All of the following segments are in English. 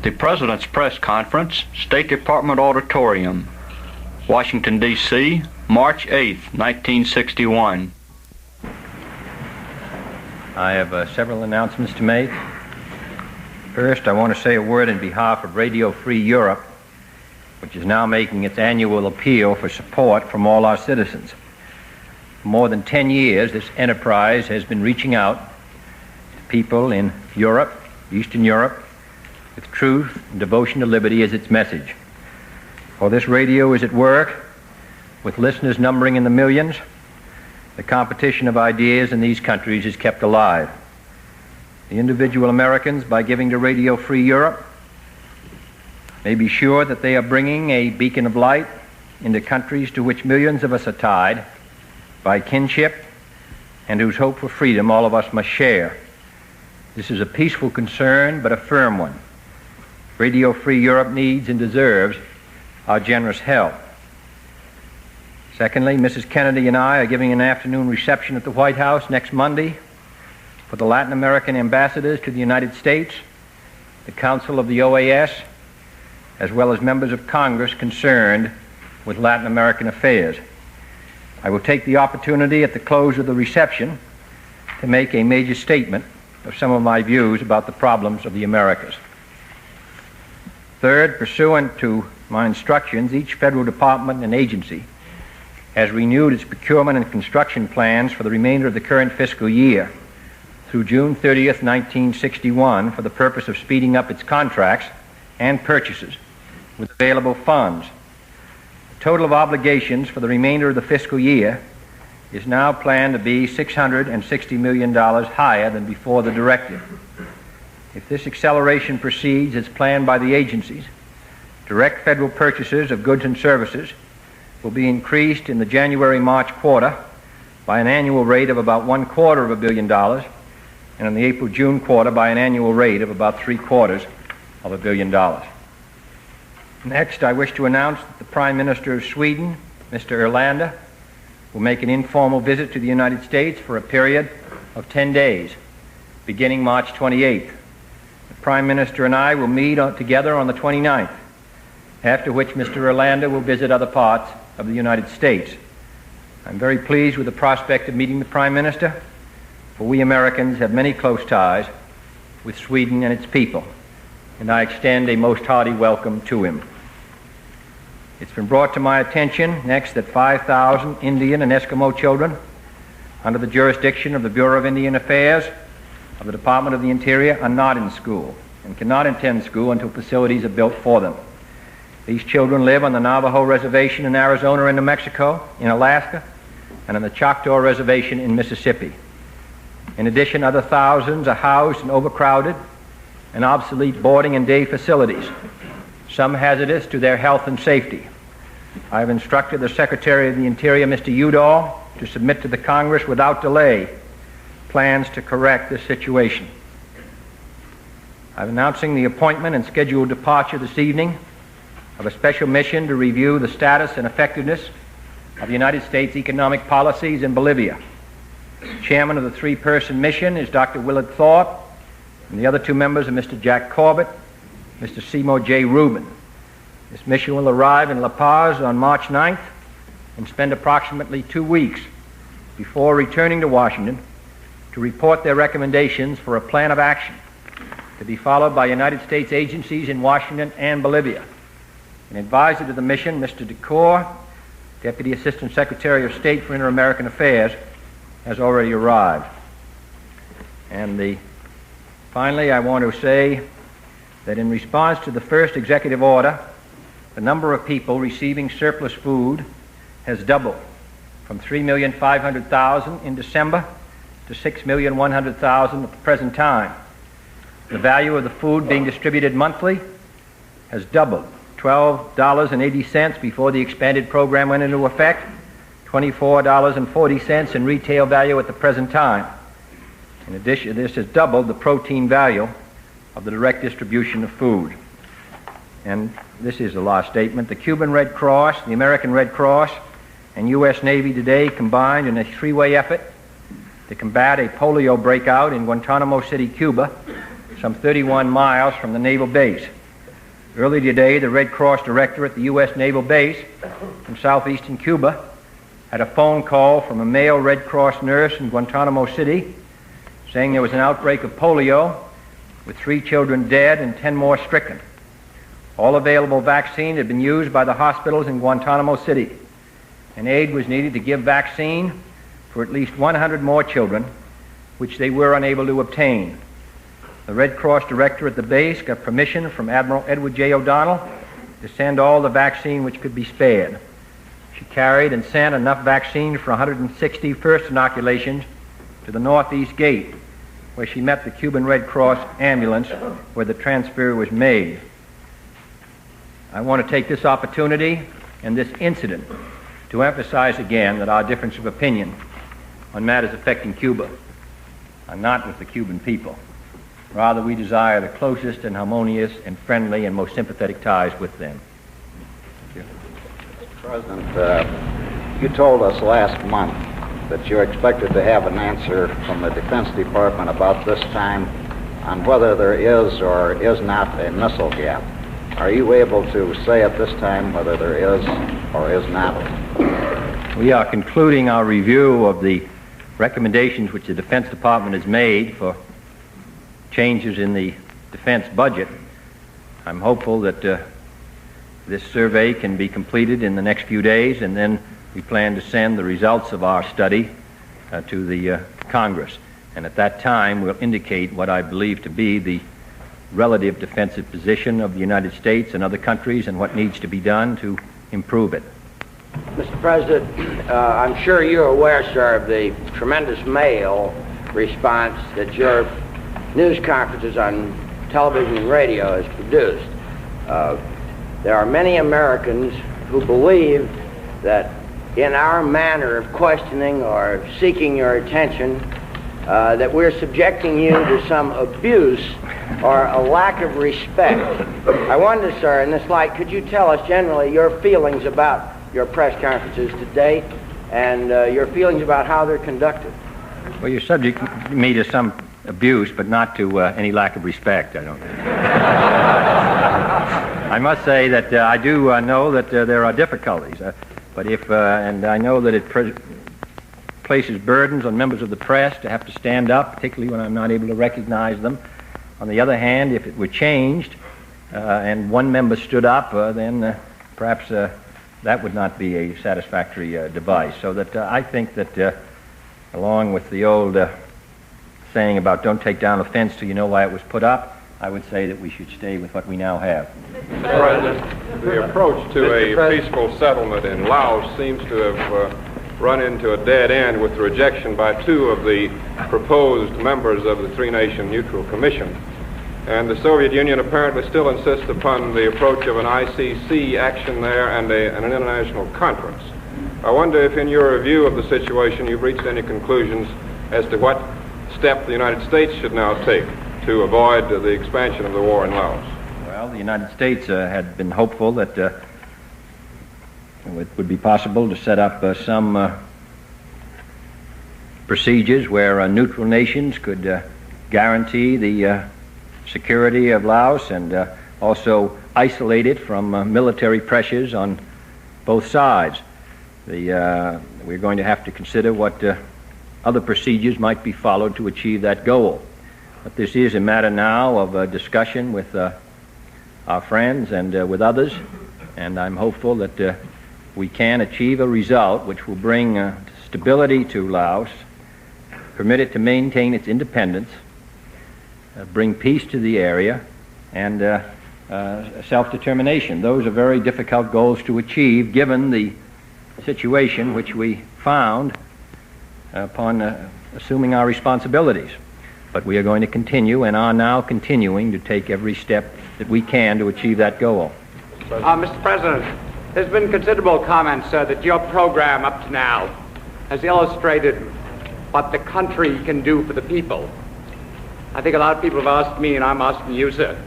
The President's Press Conference, State Department Auditorium, Washington, D.C., March 8, 1961. I have several announcements to make. First, I want to say a word in behalf of Radio Free Europe, which is now making its annual appeal for support from all our citizens. For more than 10 years, this enterprise has been reaching out to people in Europe, Eastern Europe, with truth and devotion to liberty as its message. While this radio is at work, with listeners numbering in the millions, the competition of ideas in these countries is kept alive. The individual Americans, by giving to Radio Free Europe, may be sure that they are bringing a beacon of light into countries to which millions of us are tied by kinship and whose hope for freedom all of us must share. This is a peaceful concern, but a firm one. Radio Free Europe needs and deserves our generous help. Secondly, Mrs. Kennedy and I are giving an afternoon reception at the White House next Monday for the Latin American ambassadors to the United States, the Council of the OAS, as well as members of Congress concerned with Latin American affairs. I will take the opportunity at the close of the reception to make a major statement of some of my views about the problems of the Americas. Third, pursuant to my instructions, each federal department and agency has renewed its procurement and construction plans for the remainder of the current fiscal year through June 30th, 1961, for the purpose of speeding up its contracts and purchases with available funds. The total of obligations for the remainder of the fiscal year is now planned to be $660 million higher than before the directive. If this acceleration proceeds as planned by the agencies, direct federal purchases of goods and services will be increased in the January-March quarter by an annual rate of about $250 million, and in the April-June quarter by an annual rate of about $750 million. Next, I wish to announce that the Prime Minister of Sweden, Mr. Erlander, will make an informal visit to the United States for a period of 10 days, beginning March 28th. The Prime Minister and I will meet together on the 29th, after which Mr. Erlander will visit other parts of the United States. I'm very pleased with the prospect of meeting the Prime Minister, for we Americans have many close ties with Sweden and its people, and I extend a most hearty welcome to him. It's been brought to my attention next that 5,000 Indian and Eskimo children under the jurisdiction of the Bureau of Indian Affairs of the Department of the Interior are not in school and cannot attend school until facilities are built for them. These children live on the Navajo Reservation in Arizona and New Mexico, in Alaska, and on the Choctaw Reservation in Mississippi. In addition, other thousands are housed in overcrowded and obsolete boarding and day facilities, some hazardous to their health and safety. I have instructed the Secretary of the Interior, Mr. Udall, to submit to the Congress without delay plans to correct this situation. I'm announcing the appointment and scheduled departure this evening of a special mission to review the status and effectiveness of the United States economic policies in Bolivia. Chairman of the three-person mission is Dr. Willard Thorpe, and the other two members are Mr. Jack Corbett, Mr. Seymour J. Rubin. This mission will arrive in La Paz on March 9th and spend approximately 2 weeks before returning to Washington to report their recommendations for a plan of action to be followed by United States agencies in Washington and Bolivia. An advisor to the mission, Mr. DeCore, Deputy Assistant Secretary of State for Inter-American Affairs, has already arrived. And finally, I want to say that in response to the first executive order, the number of people receiving surplus food has doubled from 3,500,000 in December to 6,100,000 at the present time. The value of the food being distributed monthly has doubled, $12.80 before the expanded program went into effect, $24.40 in retail value at the present time. In addition, this has doubled the protein value of the direct distribution of food. And this is the last statement. The Cuban Red Cross, the American Red Cross, and U.S. Navy today combined in a three-way effort to combat a polio breakout in Guantanamo City, Cuba, some 31 miles from the naval base. Early today, the Red Cross director at the U.S. Naval Base in southeastern Cuba had a phone call from a male Red Cross nurse in Guantanamo City saying there was an outbreak of polio with 3 children dead and 10 more stricken. All available vaccine had been used by the hospitals in Guantanamo City, and aid was needed to give vaccine for at least 100 more children, which they were unable to obtain. The Red Cross director at the base got permission from Admiral Edward J. O'Donnell to send all the vaccine which could be spared. She carried and sent enough vaccine for 160 first inoculations to the Northeast Gate, where she met the Cuban Red Cross ambulance where the transfer was made. I want to take this opportunity and this incident to emphasize again that our difference of opinion on matters affecting Cuba are not with the Cuban people. Rather, we desire the closest and harmonious and friendly and most sympathetic ties with them. Thank you. Mr. President, you told us last month that you expected to have an answer from the Defense Department about this time on whether there is or is not a missile gap. Are you able to say at this time whether there is or is not? We are concluding our review of the recommendations which the Defense Department has made for changes in the defense budget. I'm hopeful that this survey can be completed in the next few days, and then we plan to send the results of our study to the Congress. And at that time, we'll indicate what I believe to be the relative defensive position of the United States and other countries and what needs to be done to improve it. Mr. President, I'm sure you're aware, sir, of the tremendous mail response that your news conferences on television and radio has produced. There are many Americans who believe that in our manner of questioning or seeking your attention, that we're subjecting you to some abuse or a lack of respect. I wonder, sir, in this light, could you tell us generally your feelings about your press conferences today and your feelings about how they're conducted? Well, you're subject me to some abuse, but not to any lack of respect, I don't think. I must say that I do know that there are difficulties, but and I know that it places burdens on members of the press to have to stand up, particularly when I'm not able to recognize them. On the other hand, if it were changed and one member stood up, then perhaps that would not be a satisfactory device. So that I think that along with the old saying about don't take down a fence till you know why it was put up, I would say that we should stay with what we now have. Mr. President, the approach to a peaceful settlement in Laos seems to have run into a dead end with the rejection by 2 of the proposed members of the Three-Nation Neutral Commission. And the Soviet Union apparently still insists upon the approach of an ICC action there and an international conference. I wonder if in your review of the situation you've reached any conclusions as to what step the United States should now take to avoid the expansion of the war in Laos. Well, the United States had been hopeful that it would be possible to set up some procedures where neutral nations could guarantee the security of Laos and also isolate it from military pressures on both sides. We're going to have to consider what other procedures might be followed to achieve that goal. But this is a matter now of discussion with our friends and with others, and I'm hopeful that we can achieve a result which will bring stability to Laos, permit it to maintain its independence, bring peace to the area, and self-determination. Those are very difficult goals to achieve given the situation which we found upon assuming our responsibilities. But we are going to continue and are now continuing to take every step that we can to achieve that goal. Mr. President, there's been considerable comment, sir, that your program up to now has illustrated what the country can do for the people. I think a lot of people have asked me, and I'm asking you, sir,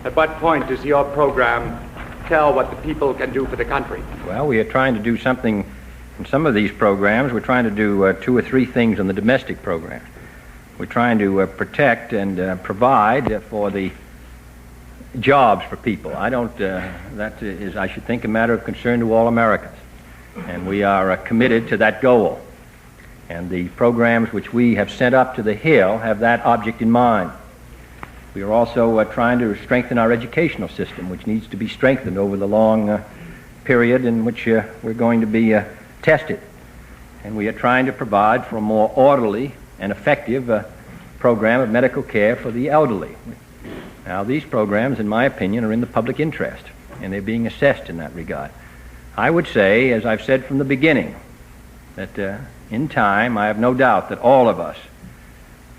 at what point does your program tell what the people can do for the country? Well, we are trying to do something in some of these programs. We're trying to do 2 or 3 things in the domestic program. We're trying to protect and provide for the jobs for people. I don't, that is, I should think, a matter of concern to all Americans. And we are committed to that goal. And the programs which we have sent up to the Hill have that object in mind. We are also trying to strengthen our educational system, which needs to be strengthened over the long period in which we're going to be tested. And we are trying to provide for a more orderly and effective program of medical care for the elderly. Now, these programs, in my opinion, are in the public interest, and they're being assessed in that regard. I would say, as I've said from the beginning, that in time, I have no doubt that all of us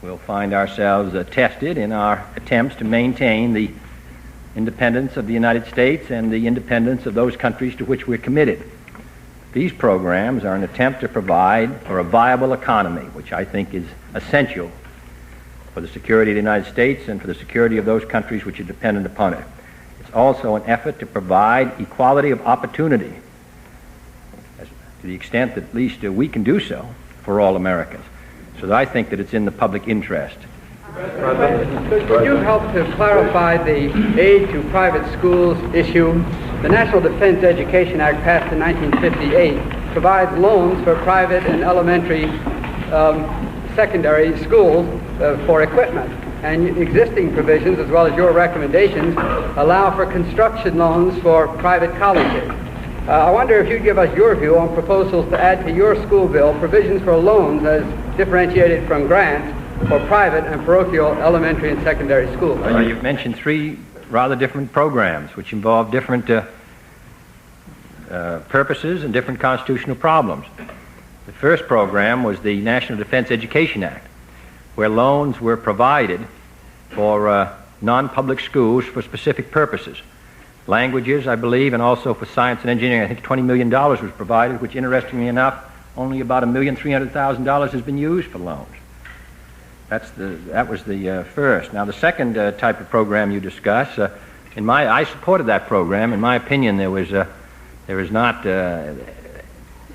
will find ourselves tested in our attempts to maintain the independence of the United States and the independence of those countries to which we're committed. These programs are an attempt to provide for a viable economy, which I think is essential for the security of the United States and for the security of those countries which are dependent upon it. It's also an effort to provide equality of opportunity, to the extent that at least we can do so for all Americans. So that I think that it's in the public interest. Could you help to clarify the aid to private schools issue? The National Defense Education Act, passed in 1958, provides loans for private and elementary secondary schools for equipment. And existing provisions, as well as your recommendations, allow for construction loans for private colleges. I wonder if you'd give us your view on proposals to add to your school bill provisions for loans as differentiated from grants for private and parochial elementary and secondary schools. You've mentioned three rather different programs which involve different purposes and different constitutional problems. The first program was the National Defense Education Act, where loans were provided for non-public schools for specific purposes. Languages, I believe, and also for science and engineering. I think $20 million was provided, which, interestingly enough, only about $1,300,000 has been used for loans. That was the first. Now, the second type of program you discuss, I supported that program. In my opinion, there is not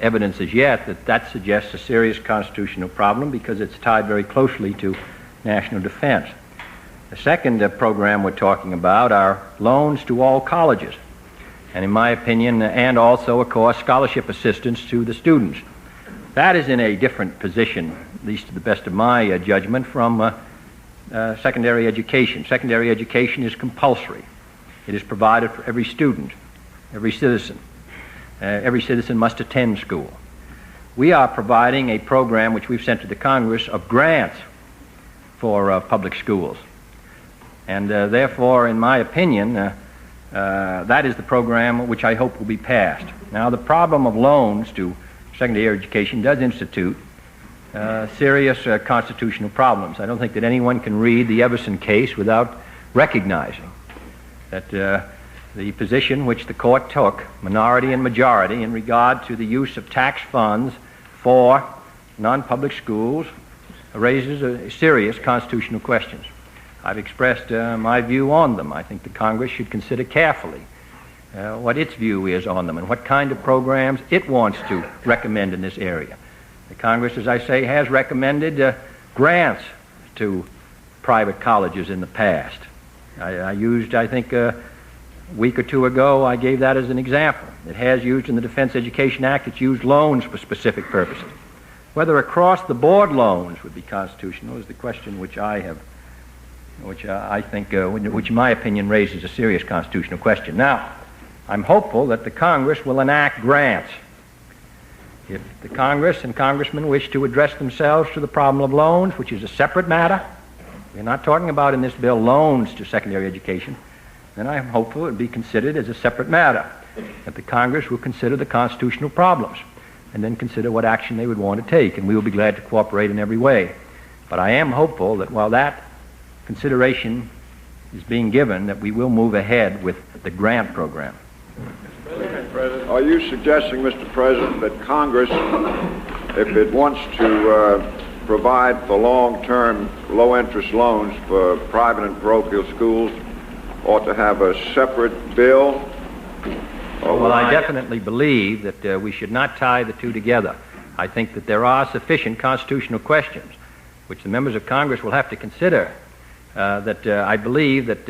evidence as yet that suggests a serious constitutional problem because it's tied very closely to national defense. The second program we're talking about are loans to all colleges, and in my opinion, and also, of course, scholarship assistance to the students. That is in a different position, at least to the best of my judgment, from secondary education. Secondary education is compulsory. It is provided for every student, every citizen. Every citizen must attend school. We are providing a program which we've sent to the Congress of grants for public schools. And therefore, in my opinion, that is the program which I hope will be passed. Now, the problem of loans to secondary education does institute serious constitutional problems. I don't think that anyone can read the Everson case without recognizing that the position which the court took, minority and majority, in regard to the use of tax funds for non-public schools raises serious constitutional questions. I've expressed my view on them. I think the Congress should consider carefully what its view is on them and what kind of programs it wants to recommend in this area. The Congress, as I say, has recommended grants to private colleges in the past. I think a week or two ago, I gave that as an example. It has used in the Defense Education Act, it's used loans for specific purposes. Whether across-the-board loans would be constitutional is the question which which in my opinion raises a serious constitutional question. Now, I'm hopeful that the Congress will enact grants. If the Congress and congressmen wish to address themselves to the problem of loans, which is a separate matter, we're not talking about in this bill loans to secondary education, then I'm hopeful it will be considered as a separate matter, that the Congress will consider the constitutional problems and then consider what action they would want to take, and we will be glad to cooperate in every way. But I am hopeful that while that consideration is being given, that we will move ahead with the grant program. Are you suggesting, Mr. President, that Congress, if it wants to provide for long-term, low-interest loans for private and parochial schools, ought to have a separate bill? Well, I definitely believe that we should not tie the two together. I think that there are sufficient constitutional questions which the members of Congress will have to consider that I believe that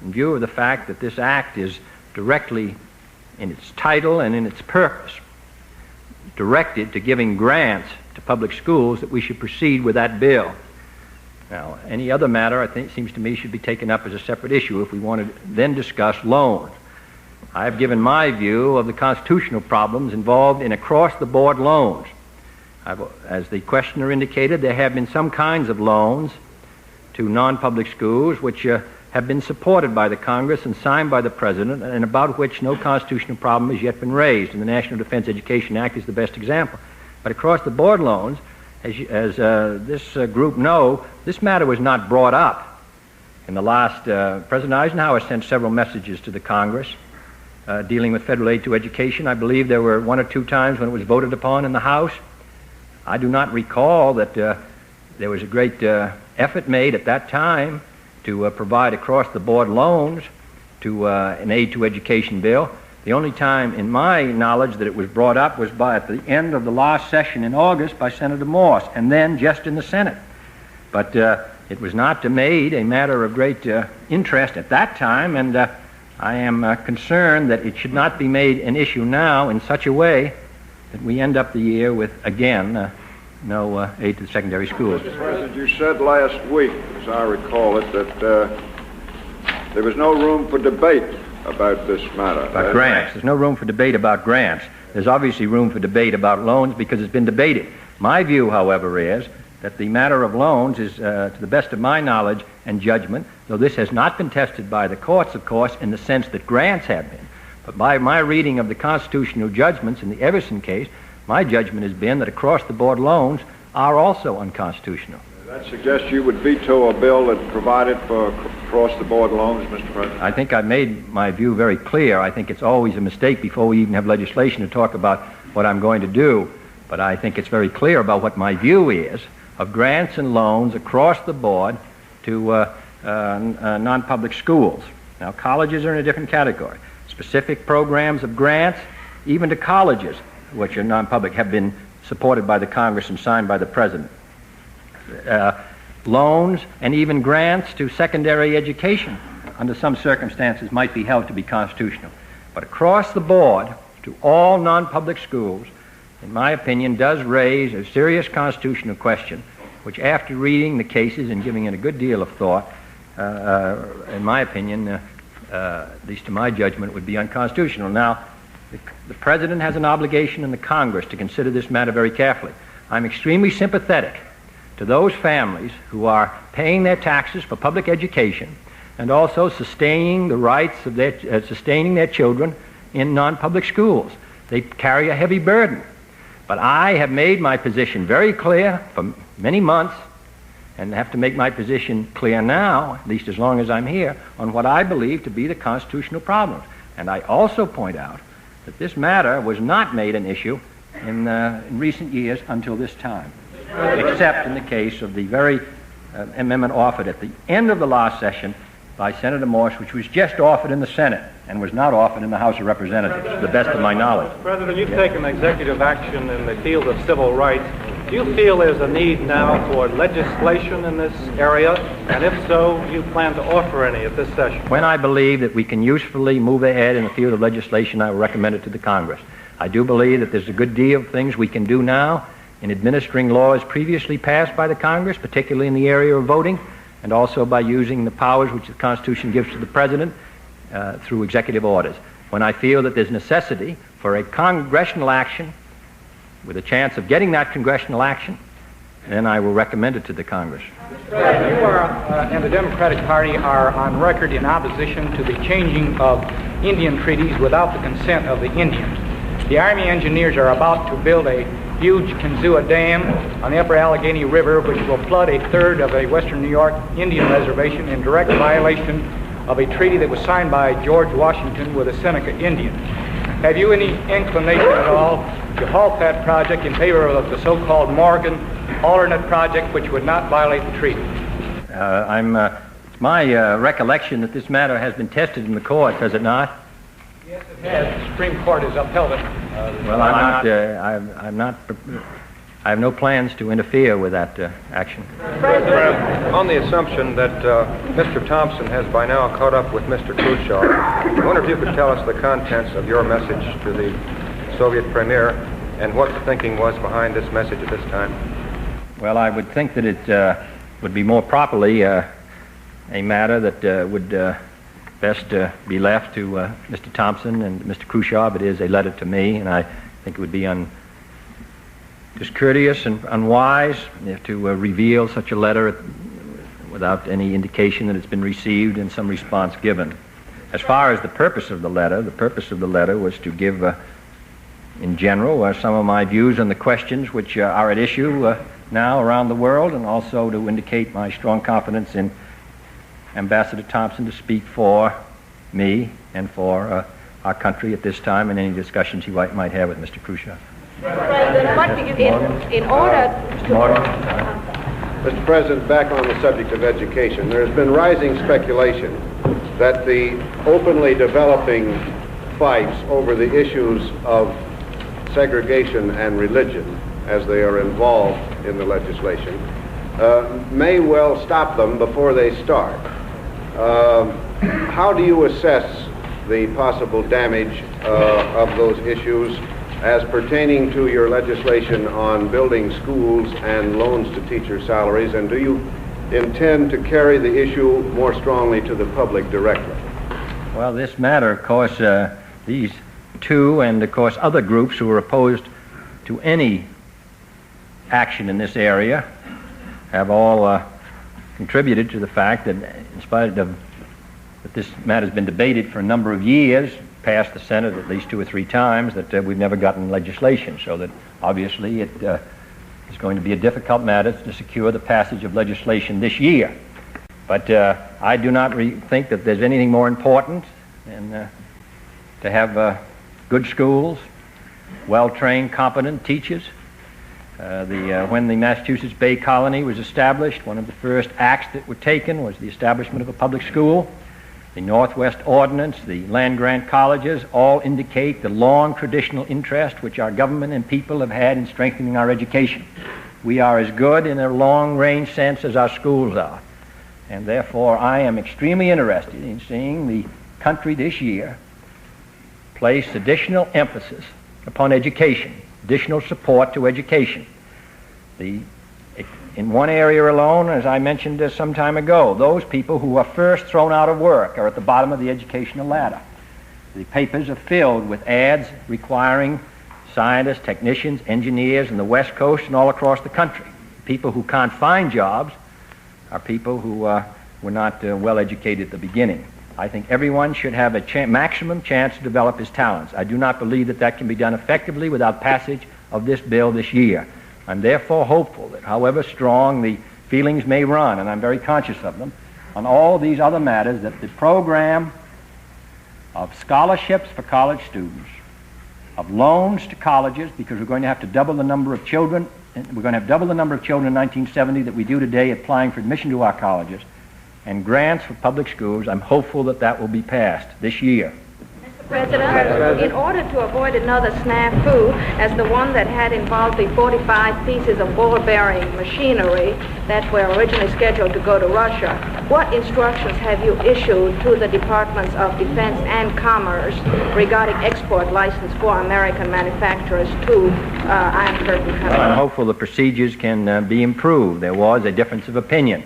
in view of the fact that this act is directly in its title and in its purpose directed to giving grants to public schools, that we should proceed with that bill. Now, any other matter, I think, seems to me, should be taken up as a separate issue if we want to then discuss loans. I have given my view of the constitutional problems involved in across-the-board loans. As the questioner indicated, there have been some kinds of loans to non-public schools which have been supported by the Congress and signed by the President, and about which no constitutional problem has yet been raised. And the National Defense Education Act is the best example. But across-the-board loans, as this group know, this matter was not brought up. In the last, President Eisenhower sent several messages to the Congress dealing with federal aid to education. I believe there were one or two times when it was voted upon in the House. I do not recall that there was a great effort made at that time to provide across-the-board loans to an aid to education bill. The only time in my knowledge that it was brought up was at the end of the last session in August by Senator Morse, and then just in the Senate. But it was not made a matter of great interest at that time, and I am concerned that it should not be made an issue now in such a way that we end up the year with, again, no aid to the secondary schools. Mr. President, you said last week, as I recall it, that there was no room for debate about this matter. About grants. There's no room for debate about grants. There's obviously room for debate about loans because it's been debated. My view, however, is that the matter of loans is, to the best of my knowledge and judgment, though this has not been tested by the courts, of course, in the sense that grants have been, but by my reading of the constitutional judgments in the Everson case, my judgment has been that across-the-board loans are also unconstitutional. That suggests you would veto a bill that provided for across-the-board loans, Mr. President? I think I've made my view very clear. I think it's always a mistake before we even have legislation to talk about what I'm going to do, but I think it's very clear about what my view is of grants and loans across the board to non-public schools. Now, colleges are in a different category. Specific programs of grants, even to colleges, which are non-public, have been supported by the Congress and signed by the President. Loans and even grants to secondary education, under some circumstances, might be held to be constitutional. But across the board, to all non-public schools, in my opinion, does raise a serious constitutional question, which after reading the cases and giving it a good deal of thought, in my opinion, at least to my judgment, would be unconstitutional. Now, the President has an obligation in the Congress to consider this matter very carefully. I'm extremely sympathetic to those families who are paying their taxes for public education and also sustaining the rights of sustaining their children in non-public schools. They carry a heavy burden. But I have made my position very clear for many months, and have to make my position clear now, at least as long as I'm here, on what I believe to be the constitutional problems. And I also point out that this matter was not made an issue in recent years until this time, except in the case of the very amendment offered at the end of the last session by Senator Morse, which was just offered in the Senate and was not offered in the House of Representatives, to the best of my knowledge. President, you've taken executive action in the field of civil rights. Do you feel there's a need now for legislation in this area? And if so, do you plan to offer any at this session? When I believe that we can usefully move ahead in the field of legislation, I will recommend it to the Congress. I do believe that there's a good deal of things we can do now in administering laws previously passed by the Congress, particularly in the area of voting, and also by using the powers which the Constitution gives to the President through executive orders. When I feel that there's necessity for a congressional action with a chance of getting that congressional action, then I will recommend it to the Congress. You and the Democratic Party are on record in opposition to the changing of Indian treaties without the consent of the Indians. The Army engineers are about to build a huge Kinzua Dam on the upper Allegheny River, which will flood a third of a western New York Indian reservation in direct violation of a treaty that was signed by George Washington with the Seneca Indians. Have you any inclination at all to halt that project in favor of the so-called Morgan alternate project, which would not violate the treaty? It's my recollection that this matter has been tested in the courts, has it not? Yes, it has. The Supreme Court has upheld it. Well, I I have no plans to interfere with that action. On the assumption that Mr. Thompson has by now caught up with Mr. Khrushchev, I wonder if you could tell us the contents of your message to the Soviet Premier and what the thinking was behind this message at this time. Well, I would think that it would be more properly a matter that would best be left to Mr. Thompson and Mr. Khrushchev. It is a letter to me, and I think it would be discourteous and unwise to reveal such a letter without any indication that it's been received and some response given. As far as the purpose of the letter was to give, in general, some of my views on the questions which are at issue now around the world, and also to indicate my strong confidence in Ambassador Thompson to speak for me and for our country at this time in any discussions he might have with Mr. Khrushchev. In order to... Mr. President, back on the subject of education, there has been rising speculation that the openly developing fights over the issues of segregation and religion, as they are involved in the legislation, may well stop them before they start. How do you assess the possible damage of those issues as pertaining to your legislation on building schools and loans to teacher salaries, and do you intend to carry the issue more strongly to the public directly? Well, this matter, of course, these two and, of course, other groups who are opposed to any action in this area have all contributed to the fact that, in spite of that this matter has been debated for a number of years, passed the Senate at least 2 or 3 times, that we've never gotten legislation, so that obviously it is going to be a difficult matter to secure the passage of legislation this year. But I do not think that there's anything more important than to have good schools, well-trained, competent teachers. When the Massachusetts Bay Colony was established, one of the first acts that were taken was the establishment of a public school. The Northwest Ordinance, the land-grant colleges, all indicate the long traditional interest which our government and people have had in strengthening our education. We are as good in a long-range sense as our schools are. And therefore, I am extremely interested in seeing the country this year place additional emphasis upon education, additional support to education. In one area alone, as I mentioned some time ago, those people who are first thrown out of work are at the bottom of the educational ladder. The papers are filled with ads requiring scientists, technicians, engineers in the West Coast and all across the country. People who can't find jobs are people who were not well educated at the beginning. I think everyone should have a maximum chance to develop his talents. I do not believe that that can be done effectively without passage of this bill this year. I'm therefore hopeful that however strong the feelings may run, and I'm very conscious of them, on all these other matters, that the program of scholarships for college students, of loans to colleges, because we're going to have to double the number of children, we're going to have double the number of children in 1970 that we do today applying for admission to our colleges, and grants for public schools, I'm hopeful that that will be passed this year. President, in order to avoid another snafu as the one that had involved the 45 pieces of ball-bearing machinery that were originally scheduled to go to Russia, what instructions have you issued to the Departments of Defense and Commerce regarding export license for American manufacturers to Iron Curtain countries? Well, I'm hopeful the procedures can be improved. There was a difference of opinion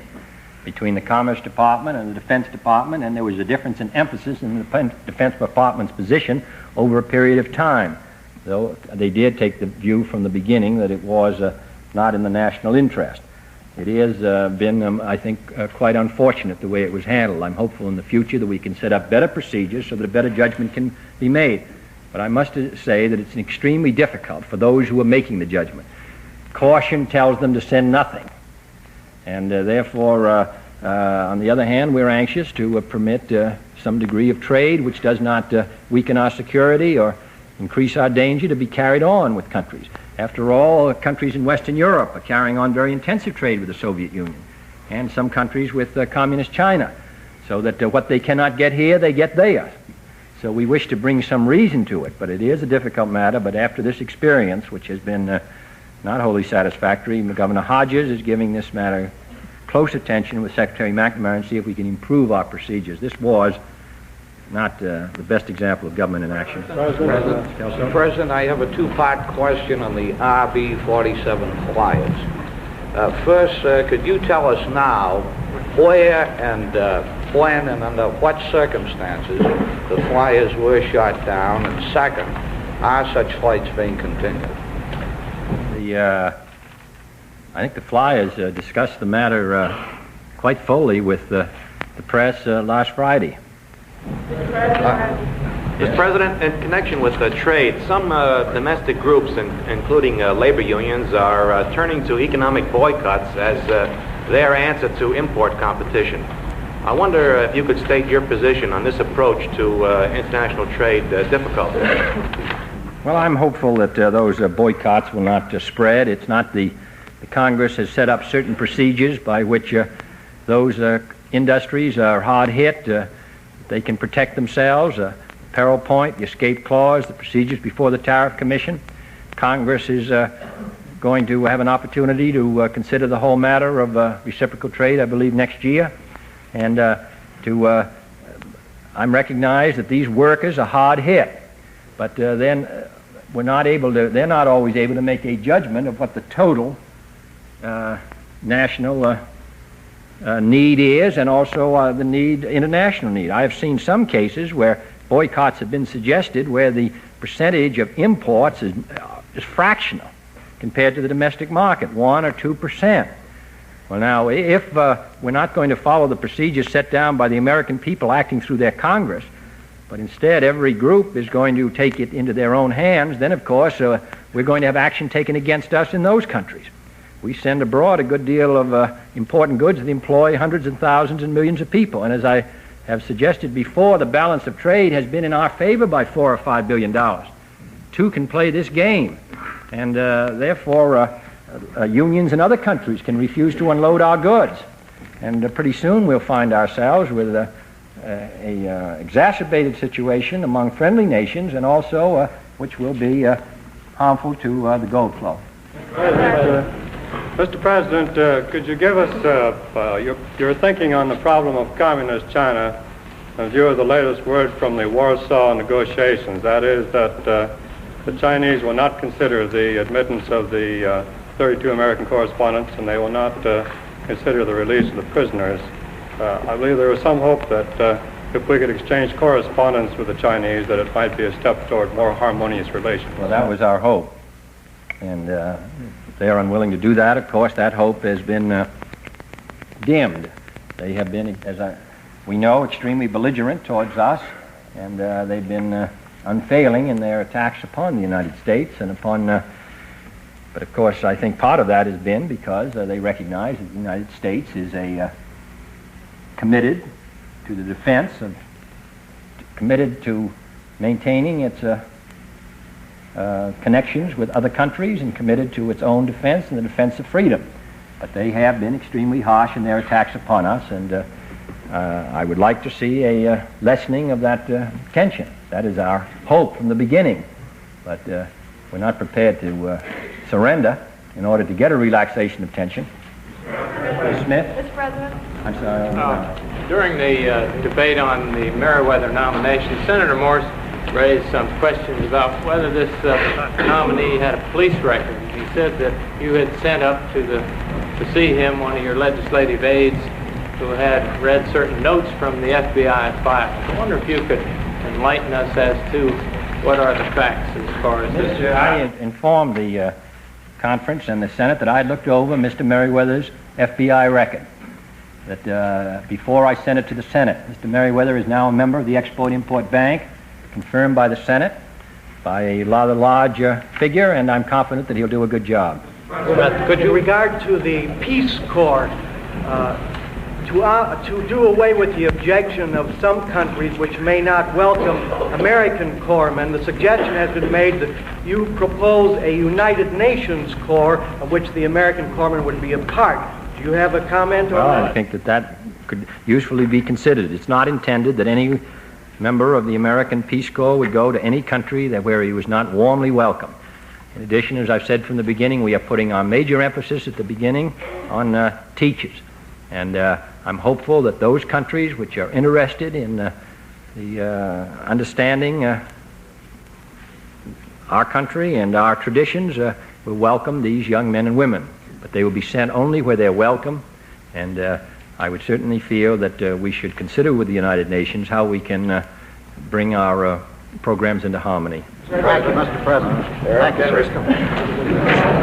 between the Commerce Department and the Defense Department, and there was a difference in emphasis in the Defense Department's position over a period of time, though they did take the view from the beginning that it was not in the national interest. It has been, I think, quite unfortunate the way it was handled. I'm hopeful in the future that we can set up better procedures so that a better judgment can be made. But I must say that it's extremely difficult for those who are making the judgment. Caution tells them to send nothing. And therefore, on the other hand, we're anxious to permit some degree of trade which does not weaken our security or increase our danger to be carried on with countries. After all, countries in Western Europe are carrying on very intensive trade with the Soviet Union, and some countries with communist China, so that what they cannot get here, they get there. So we wish to bring some reason to it, but it is a difficult matter. But after this experience, which has been not wholly satisfactory. Governor Hodges is giving this matter close attention with Secretary McNamara and see if we can improve our procedures. This was not the best example of government in action. Mr. President, I have a two-part question on the RB-47 flyers. First, could you tell us now where and when and under what circumstances the flyers were shot down? And second, are such flights being continued? I think the flyers discussed the matter quite fully with the press last Friday. Mr. President, in connection with trade, some domestic groups, including labor unions, are turning to economic boycotts as their answer to import competition. I wonder if you could state your position on this approach to international trade difficulties. Well, I'm hopeful that those boycotts will not spread. It's not the Congress has set up certain procedures by which those industries are hard hit. They can protect themselves. Peril point, the escape clause, the procedures before the Tariff Commission. Congress is going to have an opportunity to consider the whole matter of reciprocal trade, I believe, next year. And I'm recognized that these workers are hard hit. But then they're not always able to make a judgment of what the total national need is, and also the international need. I have seen some cases where boycotts have been suggested where the percentage of imports is fractional compared to the domestic market, 1 or 2%. Well, now, if we're not going to follow the procedures set down by the American people acting through their Congress, but instead every group is going to take it into their own hands, then, of course, we're going to have action taken against us in those countries. We send abroad a good deal of important goods that employ hundreds and thousands and millions of people. And as I have suggested before, the balance of trade has been in our favor by $4 or $5 billion. Two can play this game. And therefore, unions in other countries can refuse to unload our goods. And pretty soon we'll find ourselves with a exacerbated situation among friendly nations, and also which will be harmful to the gold flow. Mr. President, could you give us your thinking on the problem of communist China in view of the latest word from the Warsaw negotiations? That is that the Chinese will not consider the admittance of the 32 American correspondents, and they will not consider the release of the prisoners. I believe there was some hope that if we could exchange correspondence with the Chinese, that it might be a step toward more harmonious relations. Well, that was our hope. And they are unwilling to do that. Of course, that hope has been dimmed. They have been, we know, extremely belligerent towards us, and they've been unfailing in their attacks upon the United States and upon. But of course, I think part of that has been because they recognize that the United States is committed to the defense of, committed to maintaining its connections with other countries, and committed to its own defense and the defense of freedom. But they have been extremely harsh in their attacks upon us, and I would like to see a lessening of that tension. That is our hope from the beginning. But we're not prepared to surrender in order to get a relaxation of tension. Smith? Mr. President? I'm sorry. During the debate on the Merriweather nomination, Senator Morse raised some questions about whether this nominee had a police record. He said that you had sent up to see him one of your legislative aides who had read certain notes from the FBI files. I wonder if you could enlighten us as to what are the facts as far as this. I informed the conference and the Senate that I had looked over Mr. Merriweather's FBI record. That before I sent it to the Senate, Mr. Merriweather is now a member of the Export-Import Bank, confirmed by the Senate, by a rather large figure, and I'm confident that he'll do a good job. In regard to the Peace Corps, to do away with the objection of some countries which may not welcome American corpsmen, the suggestion has been made that you propose a United Nations Corps of which the American corpsmen would be a part. Do you have a comment on that? I think that could usefully be considered. It's not intended that any member of the American Peace Corps would go to any country where he was not warmly welcome. In addition, as I've said from the beginning, we are putting our major emphasis at the beginning on teachers. And I'm hopeful that those countries which are interested in understanding our country and our traditions will welcome these young men and women. But they will be sent only where they're welcome, and I would certainly feel that we should consider with the United Nations how we can bring our programs into harmony. Thank you, Mr. President. Thank you, sir.